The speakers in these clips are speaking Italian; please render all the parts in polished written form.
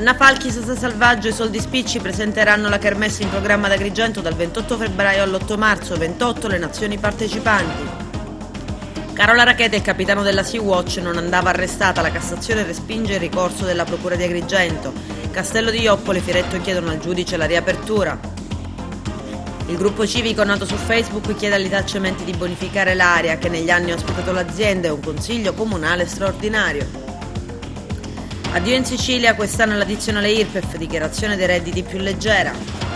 Anna Falchi, Sasa Salvaggio e Soldi Spicci presenteranno la kermesse in programma ad Agrigento dal 28 febbraio all'8 marzo, 28 le nazioni partecipanti. Carola Rackete, il capitano della Sea-Watch, non andava arrestata, la Cassazione respinge il ricorso della Procura di Agrigento. Castello di Joppole e Firetto chiedono al giudice la riapertura. Il gruppo civico nato su Facebook chiede all'Italia Cementi di bonificare l'area che negli anni ha ospitato l'azienda e un consiglio comunale straordinario. Addio in Sicilia, quest'anno l'addizionale IRPEF, dichiarazione dei redditi più leggera.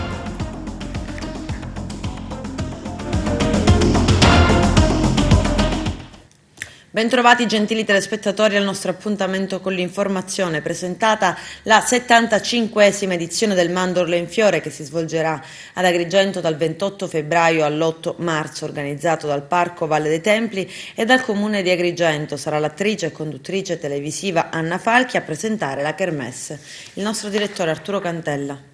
Bentrovati gentili telespettatori al nostro appuntamento con l'informazione, presentata la 75esima edizione del Mandorlo in Fiore che si svolgerà ad Agrigento dal 28 febbraio all'8 marzo, organizzato dal Parco Valle dei Templi e dal Comune di Agrigento. Sarà l'attrice e conduttrice televisiva Anna Falchi a presentare la kermesse. Il nostro direttore Arturo Cantella.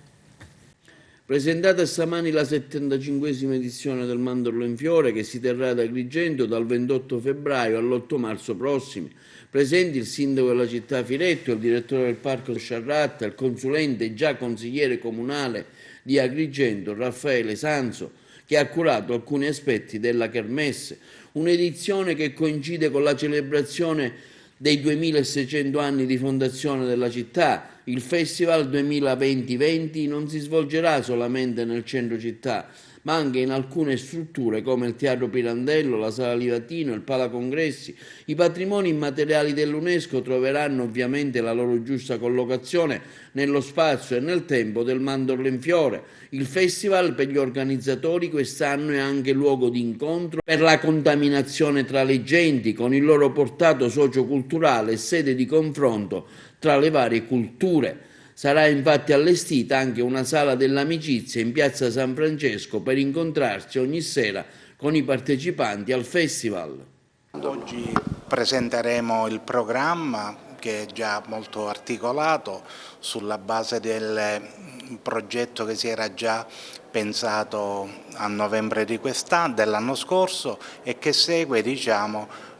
Presentata stamani la 75esima edizione del Mandorlo in Fiore che si terrà ad Agrigento dal 28 febbraio all'8 marzo prossimi. Presenti il sindaco della città Firetto, il direttore del parco Sciarratta, il consulente e già consigliere comunale di Agrigento Raffaele Sanzo, che ha curato alcuni aspetti della kermesse, un'edizione che coincide con la celebrazione dei 2600 anni di fondazione della città. Il Festival 2020 non si svolgerà solamente nel centro città, ma anche in alcune strutture come il Teatro Pirandello, la Sala Livatino, il Palacongressi. I patrimoni immateriali dell'UNESCO troveranno ovviamente la loro giusta collocazione nello spazio e nel tempo del Mandorlo in Fiore. Il festival per gli organizzatori quest'anno è anche luogo di incontro per la contaminazione tra le genti, con il loro portato socioculturale e sede di confronto tra le varie culture. Sarà infatti allestita anche una sala dell'amicizia in piazza San Francesco per incontrarsi ogni sera con i partecipanti al festival. Oggi presenteremo il programma che è già molto articolato sulla base del progetto che si era già pensato a novembre di quest'anno, dell'anno scorso, e che segue,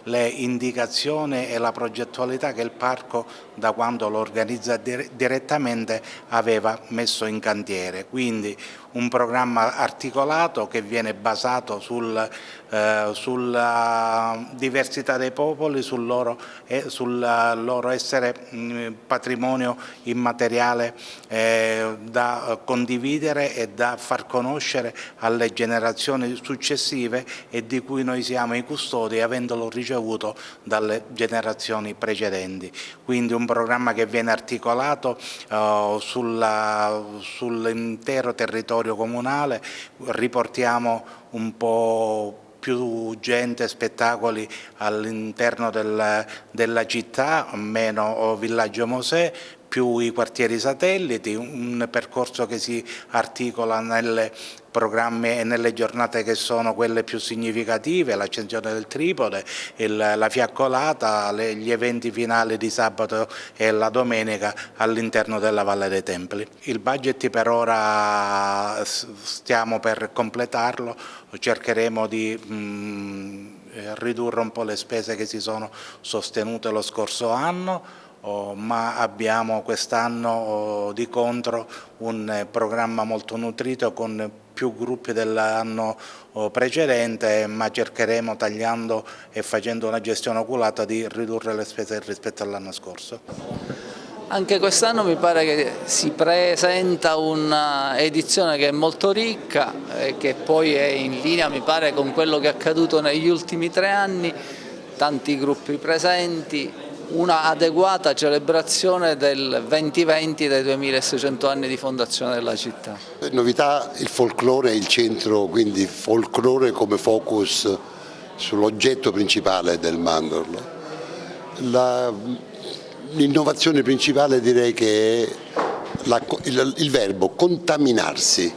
le indicazioni e la progettualità che il parco, da quando lo organizza direttamente, aveva messo in cantiere. Quindi un programma articolato che viene basato sulla diversità dei popoli, sul loro essere patrimonio immateriale da condividere e da far conoscere alle generazioni successive e di cui noi siamo i custodi, avendolo ricevuto dalle generazioni precedenti. Quindi un programma che viene articolato sull'intero territorio comunale. Riportiamo un po' più gente, spettacoli all'interno della città, meno Villaggio Mosè, più i quartieri satelliti, un percorso che si articola nelle programmi e nelle giornate che sono quelle più significative, l'accensione del Tripode, la fiaccolata, gli eventi finali di sabato e la domenica all'interno della Valle dei Templi. Il budget per ora stiamo per completarlo, cercheremo di ridurre un po' le spese che si sono sostenute lo scorso anno, ma abbiamo quest'anno di contro un programma molto nutrito con più gruppi dell'anno precedente, ma cercheremo, tagliando e facendo una gestione oculata, di ridurre le spese rispetto all'anno scorso. Anche quest'anno mi pare che si presenta un'edizione che è molto ricca e che poi è in linea, mi pare, con quello che è accaduto negli ultimi 3 anni, tanti gruppi presenti, una adeguata celebrazione del 2020 dei 2600 anni di fondazione della città. Novità, il folklore è il centro, quindi folklore come focus sull'oggetto principale del Mandorlo. L'innovazione principale direi che è il verbo contaminarsi.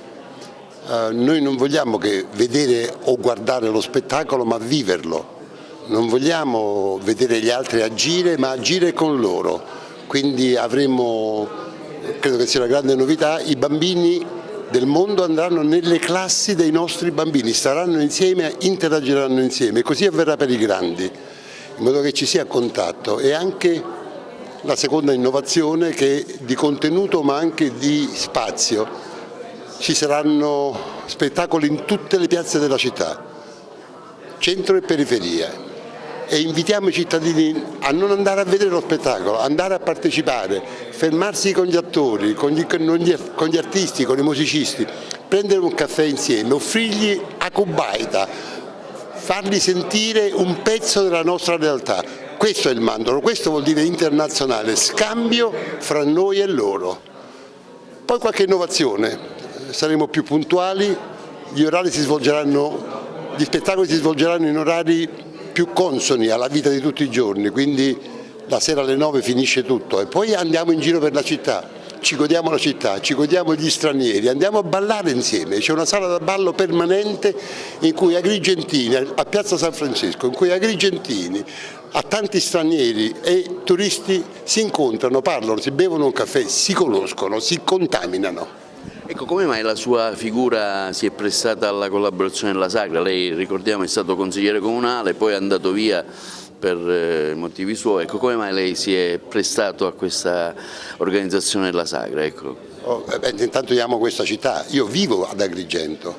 Noi non vogliamo che vedere o guardare lo spettacolo, ma viverlo. Non vogliamo vedere gli altri agire, ma agire con loro. Quindi avremo, credo che sia una grande novità, i bambini del mondo andranno nelle classi dei nostri bambini, staranno insieme, interagiranno insieme, così avverrà per i grandi, in modo che ci sia contatto e anche La seconda innovazione che è di contenuto ma anche di spazio. Ci saranno spettacoli in tutte le piazze della città, centro e periferia. E invitiamo i cittadini a non andare a vedere lo spettacolo, andare a partecipare, fermarsi con gli attori, con gli artisti, con i musicisti, prendere un caffè insieme, offrirgli a Kubaita, fargli sentire un pezzo della nostra realtà. Questo è il Mandorlo, questo vuol dire internazionale, scambio fra noi e loro. Poi qualche innovazione, saremo più puntuali, gli spettacoli si svolgeranno in orari più consoni alla vita di tutti i giorni, quindi la sera alle 9 finisce tutto e poi andiamo in giro per la città, ci godiamo la città, ci godiamo gli stranieri, andiamo a ballare insieme, c'è una sala da ballo permanente in cui agrigentini, a Piazza San Francesco, in cui agrigentini, a tanti stranieri e turisti si incontrano, parlano, si bevono un caffè, si conoscono, si contaminano. Ecco, come mai la sua figura si è prestata alla collaborazione della Sagra? Lei, ricordiamo, è stato consigliere comunale, poi è andato via per motivi suoi. Ecco, come mai lei si è prestato a questa organizzazione della Sagra? Ecco. Intanto io amo questa città, io vivo ad Agrigento,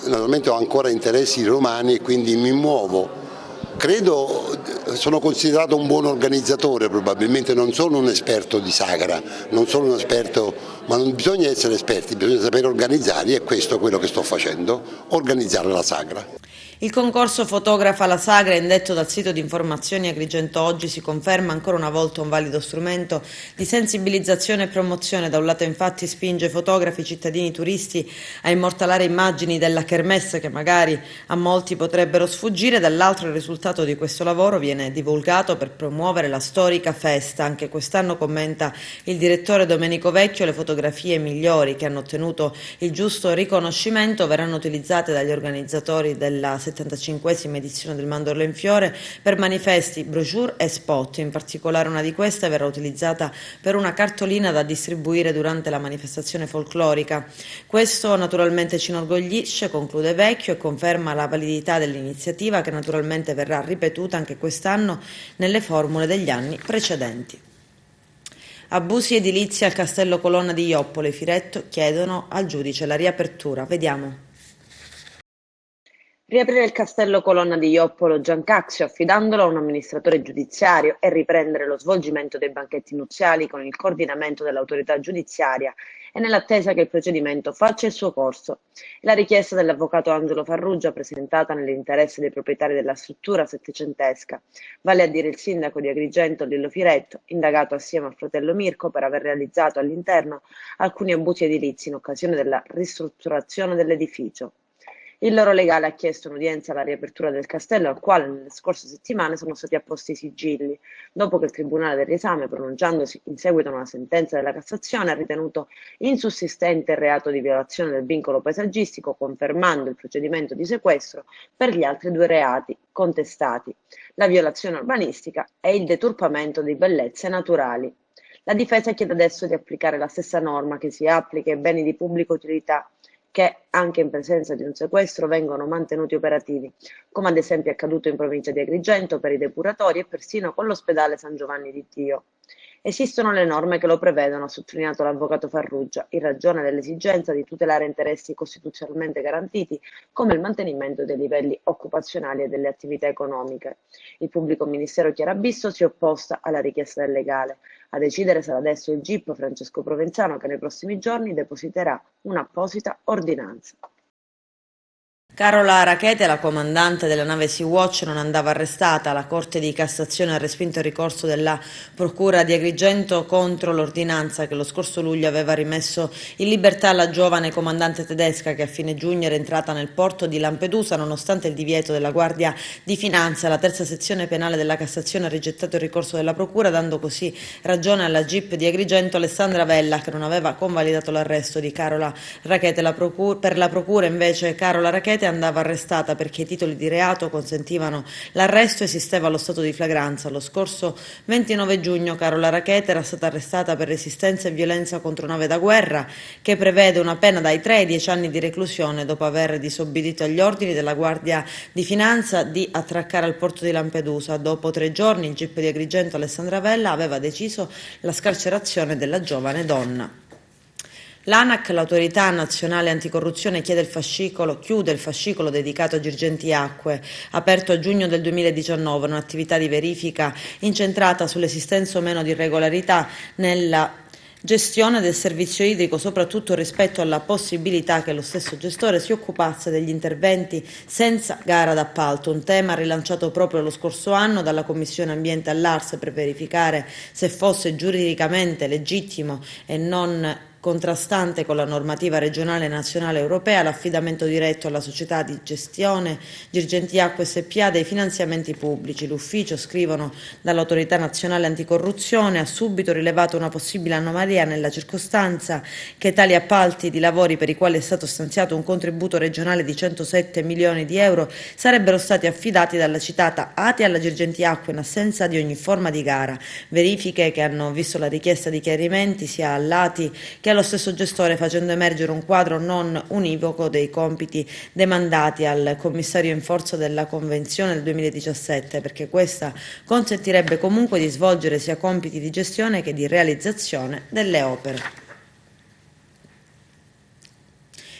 naturalmente ho ancora interessi romani e quindi mi muovo. Sono considerato un buon organizzatore, probabilmente non sono un esperto di Sagra, non sono un esperto, ma non bisogna essere esperti, bisogna sapere organizzare e questo è quello che sto facendo, organizzare la Sagra. Il concorso Fotografa la Sagra, indetto dal sito di informazioni Agrigento Oggi, si conferma ancora una volta un valido strumento di sensibilizzazione e promozione. Da un lato infatti spinge fotografi, cittadini, turisti a immortalare immagini della kermesse che magari a molti potrebbero sfuggire, dall'altro il risultato di questo lavoro viene divulgato per promuovere la storica festa. Anche quest'anno, commenta il direttore Domenico Vecchio, le fotografie migliori che hanno ottenuto il giusto riconoscimento verranno utilizzate dagli organizzatori della 75esima edizione del Mandorlo in Fiore per manifesti, brochure e spot. In particolare una di queste verrà utilizzata per una cartolina da distribuire durante la manifestazione folclorica. Questo naturalmente ci inorgoglisce, conclude Vecchio, e conferma la validità dell'iniziativa che naturalmente verrà ripetuta anche quest'anno nelle formule degli anni precedenti. Abusi edilizi al Castello Colonna di Joppolo. I Firetto chiedono al giudice la riapertura. Vediamo. Riaprire il Castello Colonna di Joppolo Giancaxio affidandolo a un amministratore giudiziario e riprendere lo svolgimento dei banchetti nuziali con il coordinamento dell'autorità giudiziaria e nell'attesa che il procedimento faccia il suo corso. La richiesta dell'avvocato Angelo Farrugia, presentata nell'interesse dei proprietari della struttura settecentesca, vale a dire il sindaco di Agrigento Lillo Firetto, indagato assieme al fratello Mirko per aver realizzato all'interno alcuni abusi edilizi in occasione della ristrutturazione dell'edificio. Il loro legale ha chiesto un'udienza alla riapertura del castello, al quale nelle scorse settimane sono stati apposti i sigilli, dopo che il Tribunale del Riesame, pronunciandosi in seguito a una sentenza della Cassazione, ha ritenuto insussistente il reato di violazione del vincolo paesaggistico, confermando il procedimento di sequestro per gli altri due reati contestati, la violazione urbanistica e il deturpamento di bellezze naturali. La difesa chiede adesso di applicare la stessa norma che si applica ai beni di pubblica utilità, che anche in presenza di un sequestro vengono mantenuti operativi, come ad esempio è accaduto in provincia di Agrigento per i depuratori e persino con l'ospedale San Giovanni di Dio. Esistono le norme che lo prevedono, ha sottolineato l'avvocato Farrugia, in ragione dell'esigenza di tutelare interessi costituzionalmente garantiti come il mantenimento dei livelli occupazionali e delle attività economiche. Il pubblico ministero Chiarabisso si è opposta alla richiesta del legale. A decidere sarà adesso il GIP Francesco Provenzano, che nei prossimi giorni depositerà un'apposita ordinanza. Carola Rackete, la comandante della nave Sea-Watch, non andava arrestata. La Corte di Cassazione ha respinto il ricorso della Procura di Agrigento contro l'ordinanza che lo scorso luglio aveva rimesso in libertà la giovane comandante tedesca che a fine giugno era entrata nel porto di Lampedusa nonostante il divieto della Guardia di Finanza. La terza sezione penale della Cassazione ha rigettato il ricorso della Procura, dando così ragione alla GIP di Agrigento Alessandra Vella, che non aveva convalidato l'arresto di Carola Rackete. Per la Procura invece Carola Rackete andava arrestata perché i titoli di reato consentivano l'arresto e esisteva lo stato di flagranza. Lo scorso 29 giugno Carola Rackete era stata arrestata per resistenza e violenza contro nave da guerra, che prevede una pena dai 3 ai 10 anni di reclusione dopo aver disobbedito agli ordini della Guardia di Finanza di attraccare al porto di Lampedusa. Dopo 3 giorni il GIP di Agrigento Alessandra Vella aveva deciso la scarcerazione della giovane donna. L'ANAC, l'Autorità Nazionale Anticorruzione, chiude il fascicolo dedicato a Girgenti Acque, aperto a giugno del 2019, un'attività di verifica incentrata sull'esistenza o meno di irregolarità nella gestione del servizio idrico, soprattutto rispetto alla possibilità che lo stesso gestore si occupasse degli interventi senza gara d'appalto, un tema rilanciato proprio lo scorso anno dalla Commissione Ambiente all'ARS per verificare se fosse giuridicamente legittimo e non contrastante con la normativa regionale, nazionale e europea l'affidamento diretto alla società di gestione Girgenti Acque SpA dei finanziamenti pubblici. L'ufficio, scrivono dall'Autorità Nazionale Anticorruzione, ha subito rilevato una possibile anomalia nella circostanza che tali appalti di lavori per i quali è stato stanziato un contributo regionale di 107 milioni di euro sarebbero stati affidati dalla citata ATI alla Girgenti Acque in assenza di ogni forma di gara. Verifiche che hanno visto la richiesta di chiarimenti sia all'ATI che allo stesso gestore, facendo emergere un quadro non univoco dei compiti demandati al commissario in forza della Convenzione del 2017, perché questa consentirebbe comunque di svolgere sia compiti di gestione che di realizzazione delle opere.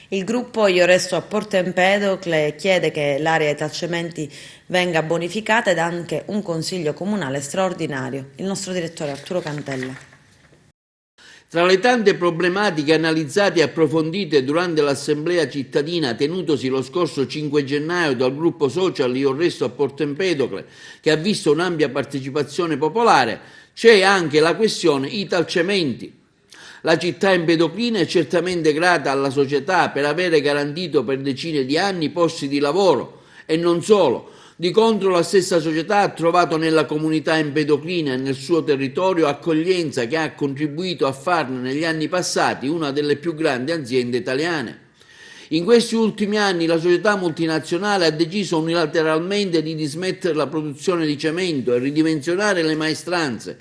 Il gruppo Io Resto a Porto Empedocle chiede che l'area ai Talcementi venga bonificata ed anche un consiglio comunale straordinario. Il nostro direttore Arturo Cantella. Tra le tante problematiche analizzate e approfondite durante l'assemblea cittadina tenutosi lo scorso 5 gennaio dal gruppo social Io Resto a Porto Empedocle, che ha visto un'ampia partecipazione popolare, c'è anche la questione Italcementi. La città empedoclina è certamente grata alla società per avere garantito per decine di anni posti di lavoro e non solo. Di contro la stessa società ha trovato nella comunità empedoclina e nel suo territorio accoglienza che ha contribuito a farne negli anni passati una delle più grandi aziende italiane. In questi ultimi anni la società multinazionale ha deciso unilateralmente di dismettere la produzione di cemento e ridimensionare le maestranze.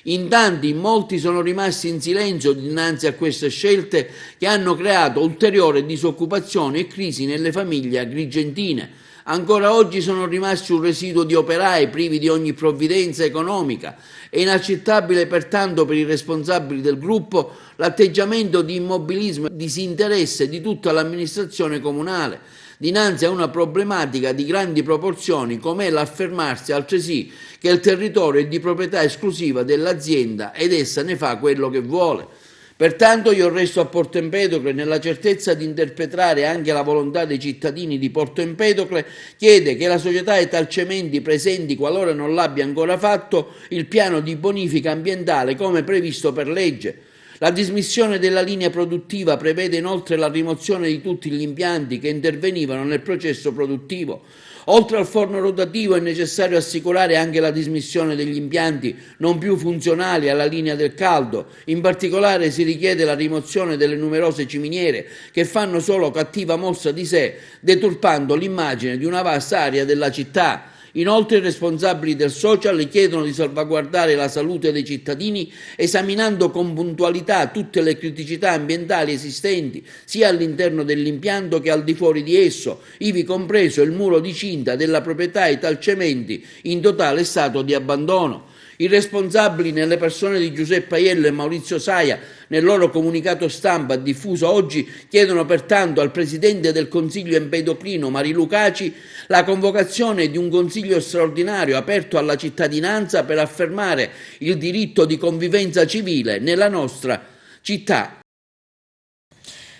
In molti sono rimasti in silenzio dinanzi a queste scelte che hanno creato ulteriore disoccupazione e crisi nelle famiglie agrigentine. Ancora oggi sono rimasti un residuo di operai privi di ogni provvidenza economica. È inaccettabile pertanto per i responsabili del gruppo l'atteggiamento di immobilismo e disinteresse di tutta l'amministrazione comunale dinanzi a una problematica di grandi proporzioni come è l'affermarsi altresì che il territorio è di proprietà esclusiva dell'azienda ed essa ne fa quello che vuole. Pertanto Io Resto a Porto Empedocle, nella certezza di interpretare anche la volontà dei cittadini di Porto Empedocle, chiede che la società Italcementi presenti, qualora non l'abbia ancora fatto, il piano di bonifica ambientale come previsto per legge. La dismissione della linea produttiva prevede inoltre la rimozione di tutti gli impianti che intervenivano nel processo produttivo. Oltre al forno rotativo è necessario assicurare anche la dismissione degli impianti non più funzionali alla linea del caldo. In particolare si richiede la rimozione delle numerose ciminiere che fanno solo cattiva mostra di sé, deturpando l'immagine di una vasta area della città. Inoltre i responsabili del social chiedono di salvaguardare la salute dei cittadini esaminando con puntualità tutte le criticità ambientali esistenti sia all'interno dell'impianto che al di fuori di esso, ivi compreso il muro di cinta della proprietà Italcementi in totale stato di abbandono. I responsabili, nelle persone di Giuseppe Aiello e Maurizio Saia, nel loro comunicato stampa diffuso oggi, chiedono pertanto al Presidente del Consiglio empedoclino Marilu Caci la convocazione di un Consiglio straordinario aperto alla cittadinanza per affermare il diritto di convivenza civile nella nostra città.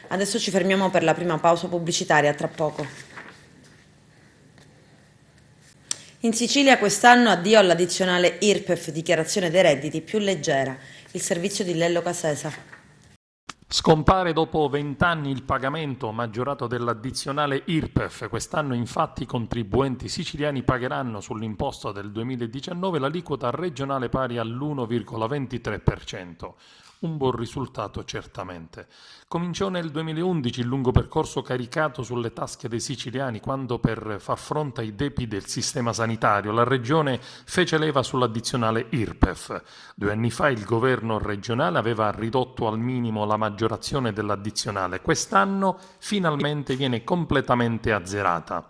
Adesso ci fermiamo per la prima pausa pubblicitaria, tra poco. In Sicilia quest'anno addio all'addizionale IRPEF, dichiarazione dei redditi più leggera. Il servizio di Lello Casesa. Scompare dopo 20 anni il pagamento maggiorato dell'addizionale IRPEF. Quest'anno infatti i contribuenti siciliani pagheranno sull'imposta del 2019 l'aliquota regionale pari all'1,23%. un buon risultato certamente. Cominciò nel 2011 il lungo percorso caricato sulle tasche dei siciliani quando, per far fronte ai debiti del sistema sanitario, la Regione fece leva sull'addizionale IRPEF. 2 anni fa il governo regionale aveva ridotto al minimo la maggiorazione dell'addizionale. Quest'anno finalmente viene completamente azzerata.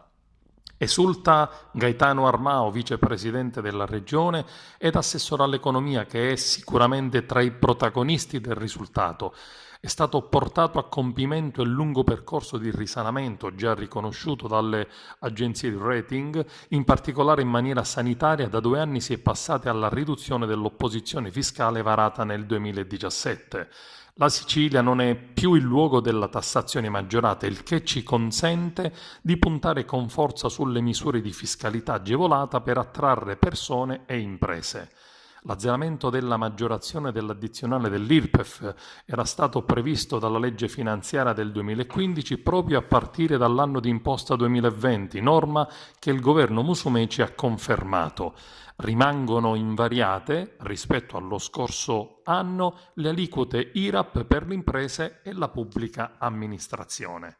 Esulta Gaetano Armao, vicepresidente della Regione ed assessore all'economia, che è sicuramente tra i protagonisti del risultato. È stato portato a compimento il lungo percorso di risanamento già riconosciuto dalle agenzie di rating, in particolare in maniera sanitaria. Da 2 anni si è passati alla riduzione dell'opposizione fiscale varata nel 2017. La Sicilia non è più il luogo della tassazione maggiorata, il che ci consente di puntare con forza sulle misure di fiscalità agevolata per attrarre persone e imprese. L'azzeramento della maggiorazione dell'addizionale dell'IRPEF era stato previsto dalla legge finanziaria del 2015 proprio a partire dall'anno di imposta 2020, norma che il governo Musumeci ha confermato. Rimangono invariate, rispetto allo scorso anno, le aliquote IRAP per le imprese e la pubblica amministrazione.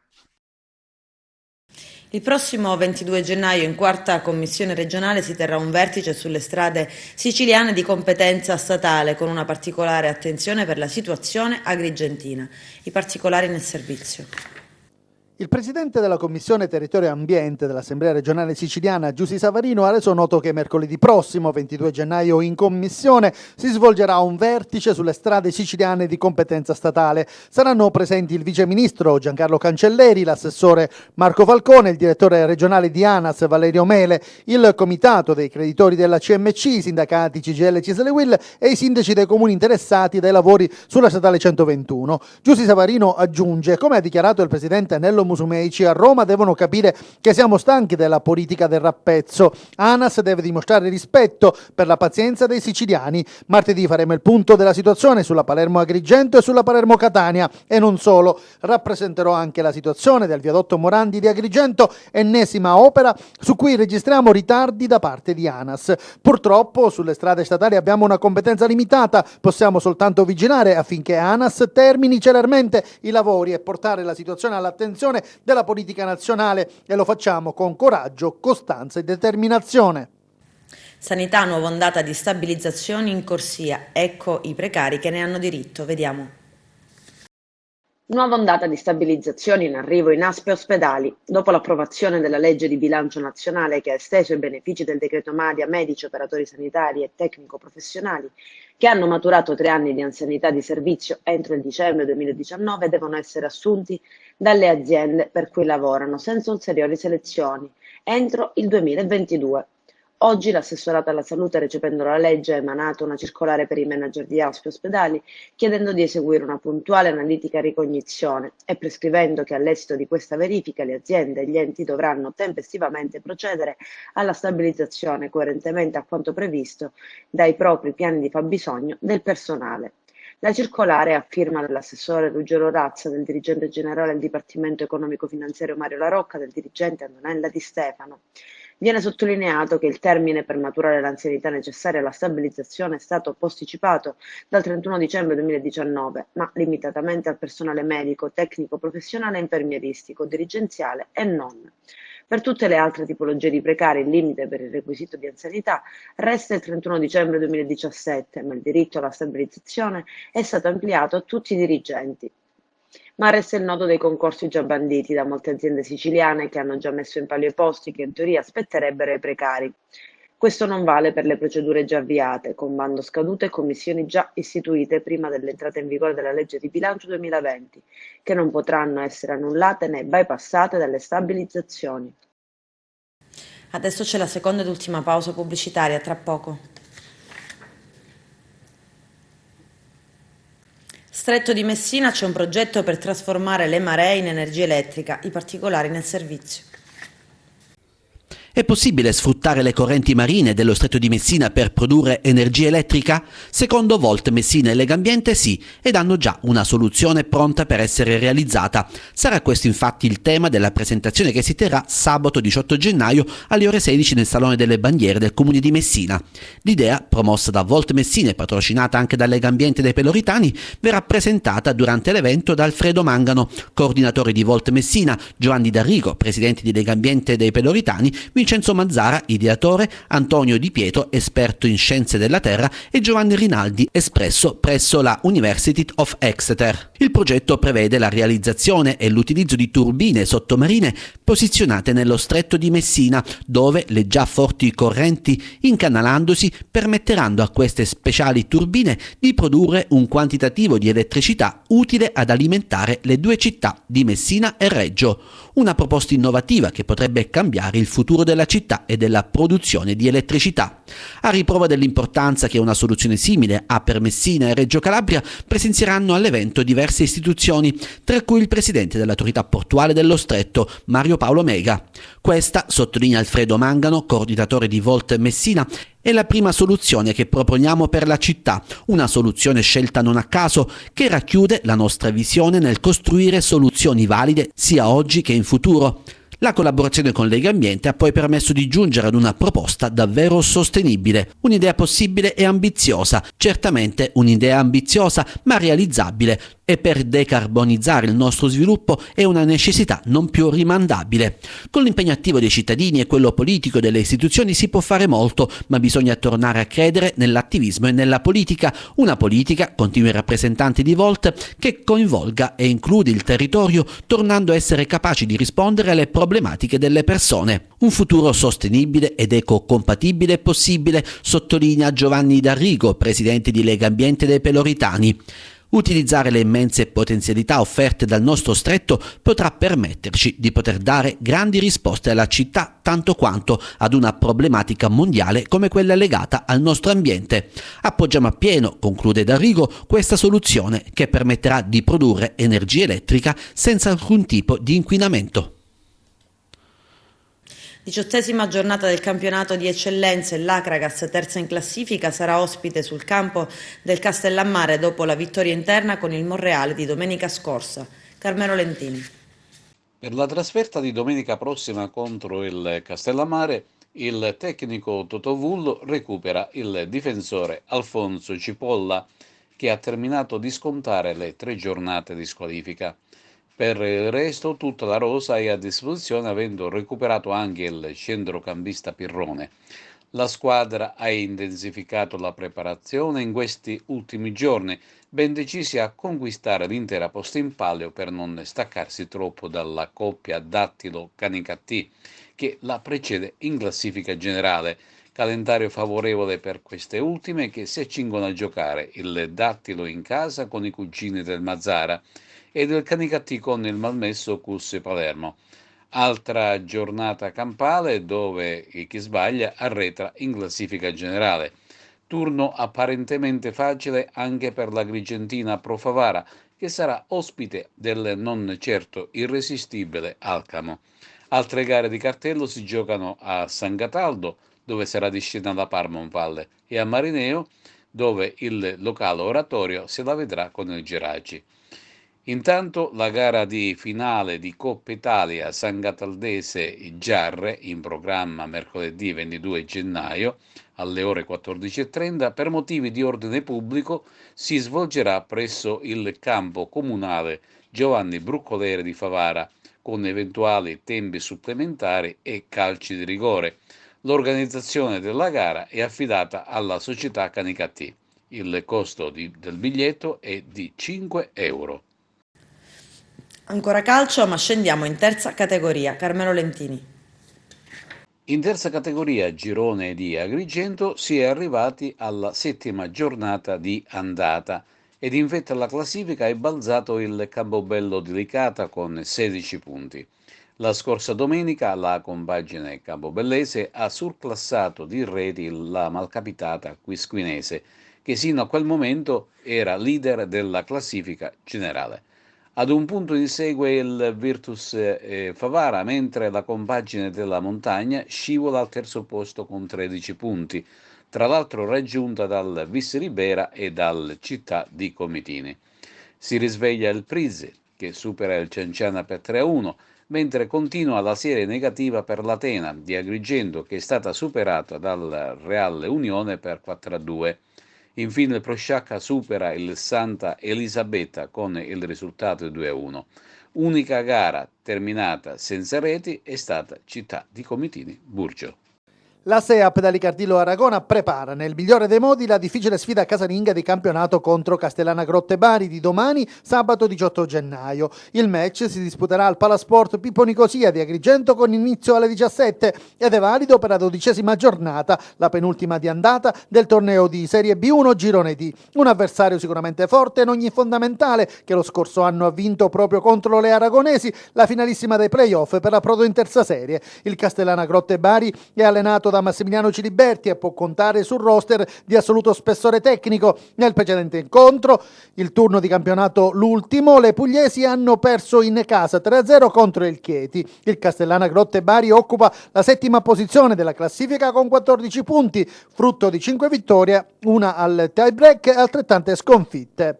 Il prossimo 22 gennaio in 4ª Commissione regionale si terrà un vertice sulle strade siciliane di competenza statale, con una particolare attenzione per la situazione agrigentina. I particolari nel servizio. Il presidente della Commissione Territorio e Ambiente dell'Assemblea regionale siciliana, Giussi Savarino, ha reso noto che mercoledì prossimo, 22 gennaio, in Commissione si svolgerà un vertice sulle strade siciliane di competenza statale. Saranno presenti il viceministro Giancarlo Cancelleri, l'assessore Marco Falcone, il direttore regionale di ANAS Valerio Mele, il comitato dei creditori della CMC, i sindacati CGIL, CISL e UIL e i sindaci dei comuni interessati dai lavori sulla statale 121. Giussi Savarino aggiunge: come ha dichiarato il presidente Nello Musumeci, a Roma devono capire che siamo stanchi della politica del rappezzo. ANAS deve dimostrare rispetto per la pazienza dei siciliani. Martedì faremo il punto della situazione sulla Palermo-Agrigento e sulla Palermo-Catania, e non solo. Rappresenterò anche la situazione del viadotto Morandi di Agrigento, ennesima opera su cui registriamo ritardi da parte di ANAS. Purtroppo sulle strade statali abbiamo una competenza limitata, possiamo soltanto vigilare affinché ANAS termini celermente i lavori e portare la situazione all'attenzione della politica nazionale, e lo facciamo con coraggio, costanza e determinazione. Sanità, nuova ondata di stabilizzazioni in corsia. Ecco i precari che ne hanno diritto. Vediamo. Nuova ondata di stabilizzazioni in arrivo in ASP e ospedali. Dopo l'approvazione della legge di bilancio nazionale che ha esteso i benefici del decreto MADI a medici, operatori sanitari e tecnico-professionali che hanno maturato 3 anni di anzianità di servizio entro il dicembre 2019, devono essere assunti dalle aziende per cui lavorano senza ulteriori selezioni entro il 2022. Oggi l'assessorato alla salute, recependo la legge, ha emanato una circolare per i manager di ASP e ospedali chiedendo di eseguire una puntuale analitica ricognizione e prescrivendo che all'esito di questa verifica le aziende e gli enti dovranno tempestivamente procedere alla stabilizzazione coerentemente a quanto previsto dai propri piani di fabbisogno del personale. La circolare, a firma dell'assessore Ruggero Razza, del dirigente generale del Dipartimento Economico Finanziario Mario La Rocca, del dirigente Antonella Di Stefano, viene sottolineato che il termine per maturare l'anzianità necessaria alla stabilizzazione è stato posticipato dal 31 dicembre 2019, ma limitatamente al personale medico, tecnico, professionale e infermieristico, dirigenziale e non. Per tutte le altre tipologie di precari il limite per il requisito di anzianità resta il 31 dicembre 2017, ma il diritto alla stabilizzazione è stato ampliato a tutti i dirigenti. Ma resta il nodo dei concorsi già banditi da molte aziende siciliane che hanno già messo in palio i posti che in teoria spetterebbero ai precari. Questo non vale per le procedure già avviate, con bando scaduto e commissioni già istituite prima dell'entrata in vigore della legge di bilancio 2020, che non potranno essere annullate né bypassate dalle stabilizzazioni. Adesso c'è la seconda ed ultima pausa pubblicitaria, tra poco. Stretto di Messina c'è un progetto per trasformare le maree in energia elettrica, i particolari nel servizio. È possibile sfruttare le correnti marine dello Stretto di Messina per produrre energia elettrica? Secondo Volt Messina e Legambiente sì, ed hanno già una soluzione pronta per essere realizzata. Sarà questo infatti il tema della presentazione che si terrà sabato 18 gennaio alle ore 16 nel Salone delle Bandiere del Comune di Messina. L'idea, promossa da Volt Messina e patrocinata anche da Legambiente dei Peloritani, verrà presentata durante l'evento da Alfredo Mangano, coordinatore di Volt Messina, Giovanni D'Arrigo, presidente di Legambiente dei Peloritani, Vincenzo Mazzara, ideatore, Antonio Di Pietro, esperto in scienze della terra, e Giovanni Rinaldi, espresso presso la University of Exeter. Il progetto prevede la realizzazione e l'utilizzo di turbine sottomarine posizionate nello Stretto di Messina, dove le già forti correnti, incanalandosi, permetteranno a queste speciali turbine di produrre un quantitativo di elettricità utile ad alimentare le due città di Messina e Reggio. Una proposta innovativa che potrebbe cambiare il futuro della città e della produzione di elettricità. A riprova dell'importanza che una soluzione simile ha per Messina e Reggio Calabria, presenzieranno all'evento diverse istituzioni, tra cui il presidente dell'autorità portuale dello Stretto, Mario Paolo Mega. Questa, sottolinea Alfredo Mangano, coordinatore di Volt Messina, è la prima soluzione che proponiamo per la città, una soluzione scelta non a caso che racchiude la nostra visione nel costruire soluzioni valide sia oggi che in futuro. La collaborazione con Legambiente ha poi permesso di giungere ad una proposta davvero sostenibile, un'idea possibile e ambiziosa, certamente un'idea ambiziosa ma realizzabile, e per decarbonizzare il nostro sviluppo è una necessità non più rimandabile. Con l'impegno attivo dei cittadini e quello politico delle istituzioni si può fare molto, ma bisogna tornare a credere nell'attivismo e nella politica, una politica, continua il rappresentante di Volt, che coinvolga e include il territorio, tornando a essere capaci di rispondere alle problematiche delle persone. Un futuro sostenibile ed ecocompatibile è possibile, sottolinea Giovanni D'Arrigo, presidente di Legambiente dei Peloritani. Utilizzare le immense potenzialità offerte dal nostro stretto potrà permetterci di poter dare grandi risposte alla città, tanto quanto ad una problematica mondiale come quella legata al nostro ambiente. Appoggiamo appieno, conclude D'Arrigo, questa soluzione che permetterà di produrre energia elettrica senza alcun tipo di inquinamento. 18ª giornata del campionato di eccellenza, l'Acragas, terza in classifica, sarà ospite sul campo del Castellammare dopo la vittoria interna con il Monreale di domenica scorsa. Carmelo Lentini. Per la trasferta di domenica prossima contro il Castellammare, il tecnico Totovullo recupera il difensore Alfonso Cipolla, che ha terminato di scontare le 3 giornate di squalifica. Per il resto tutta la rosa è a disposizione, avendo recuperato anche il centrocampista Pirrone. La squadra ha intensificato la preparazione in questi ultimi giorni, ben decisi a conquistare l'intera posta in palio per non staccarsi troppo dalla coppia Dattilo-Canicattì che la precede in classifica generale. Calendario favorevole per queste ultime, che si accingono a giocare il Dattilo in casa con i cugini del Mazzara e del Canicattì con il malmesso Cus Palermo. Altra giornata campale dove chi sbaglia arretra in classifica generale. Turno apparentemente facile anche per l'agrigentina Pro Favara, che sarà ospite del non certo irresistibile Alcamo. Altre gare di cartello si giocano a San Cataldo, dove sarà di scena la Parma Valle, e a Marineo, dove il locale oratorio se la vedrà con il Geraci. Intanto la gara di finale di Coppa Italia San Cataldese Giarre, in programma mercoledì 22 gennaio alle ore 14:30, per motivi di ordine pubblico si svolgerà presso il campo comunale Giovanni Bruccoleri di Favara, con eventuali tempi supplementari e calci di rigore. L'organizzazione della gara è affidata alla società Canicattì. Il costo del biglietto è di 5 euro. Ancora calcio, ma scendiamo in terza categoria. Carmelo Lentini. In terza categoria, girone di Agrigento, si è arrivati alla 7ª giornata di andata ed in vetta alla classifica è balzato il Campobello di Licata con 16 punti. La scorsa domenica la compagine campobellese ha surclassato di reti la malcapitata Quisquinese, che sino a quel momento era leader della classifica generale. Ad un punto insegue il Virtus Favara, mentre la compagine della Montagna scivola al terzo posto con 13 punti, tra l'altro raggiunta dal Vis Ribera e dal Città di Comitini. Si risveglia il Prizzi, che supera il Cianciana per 3-1, mentre continua la serie negativa per l'Atena di Agrigento, che è stata superata dal Real Unione per 4-2. Infine il Prosciacca supera il Santa Elisabetta con il risultato 2-1. Unica gara terminata senza reti è stata Città di Comitini Burgio. La SEAP da Licardillo Aragona prepara nel migliore dei modi la difficile sfida casalinga di campionato contro Castellana Grotte Bari di domani, sabato 18 gennaio. Il match si disputerà al Palasport Pippo Nicosia di Agrigento con inizio alle 17 ed è valido per la 12ª giornata, la penultima di andata del torneo di Serie B1 Girone D. Un avversario sicuramente forte in ogni fondamentale, che lo scorso anno ha vinto proprio contro le aragonesi la finalissima dei playoff per l'approdo in terza serie. Il Castellana Grotte Bari è allenato da Massimiliano Ciliberti e può contare sul roster di assoluto spessore tecnico. Nel precedente incontro, il turno di campionato l'ultimo, le pugliesi hanno perso in casa 3-0 contro il Chieti. Il Castellana Grotte Bari occupa la 7ª posizione della classifica con 14 punti, frutto di 5 vittorie, una al tie break e altrettante sconfitte.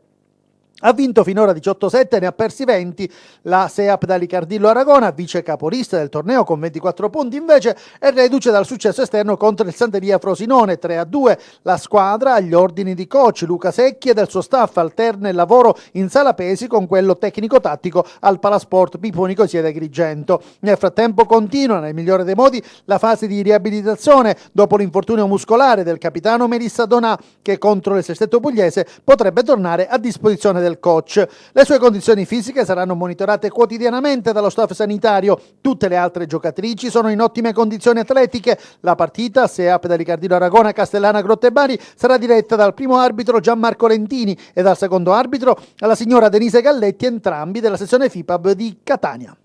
Ha vinto finora 18-7 e ne ha persi 20. La SEAP da Licardillo Aragona, vice capolista del torneo con 24 punti, invece è reduce dal successo esterno contro il Santeria Frosinone 3-2. La squadra, agli ordini di coach Luca Secchi e del suo staff, alterna il lavoro in sala pesi con quello tecnico-tattico al Palasport Pippo Nicosia di Agrigento. Nel frattempo continua, nel migliore dei modi, la fase di riabilitazione dopo l'infortunio muscolare del capitano Melissa Donà, che contro il Sestetto Pugliese potrebbe tornare a disposizione del coach. Le sue condizioni fisiche saranno monitorate quotidianamente dallo staff sanitario. Tutte le altre giocatrici sono in ottime condizioni atletiche. La partita, SEAP da Licardillo Aragona Castellana Grotte Bari, sarà diretta dal primo arbitro Gianmarco Lentini e dal secondo arbitro la signora Denise Galletti, entrambi della sezione FIPAB di Catania.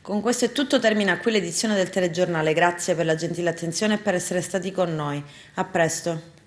Con questo è tutto, termina qui l'edizione del telegiornale. Grazie per la gentile attenzione e per essere stati con noi. A presto.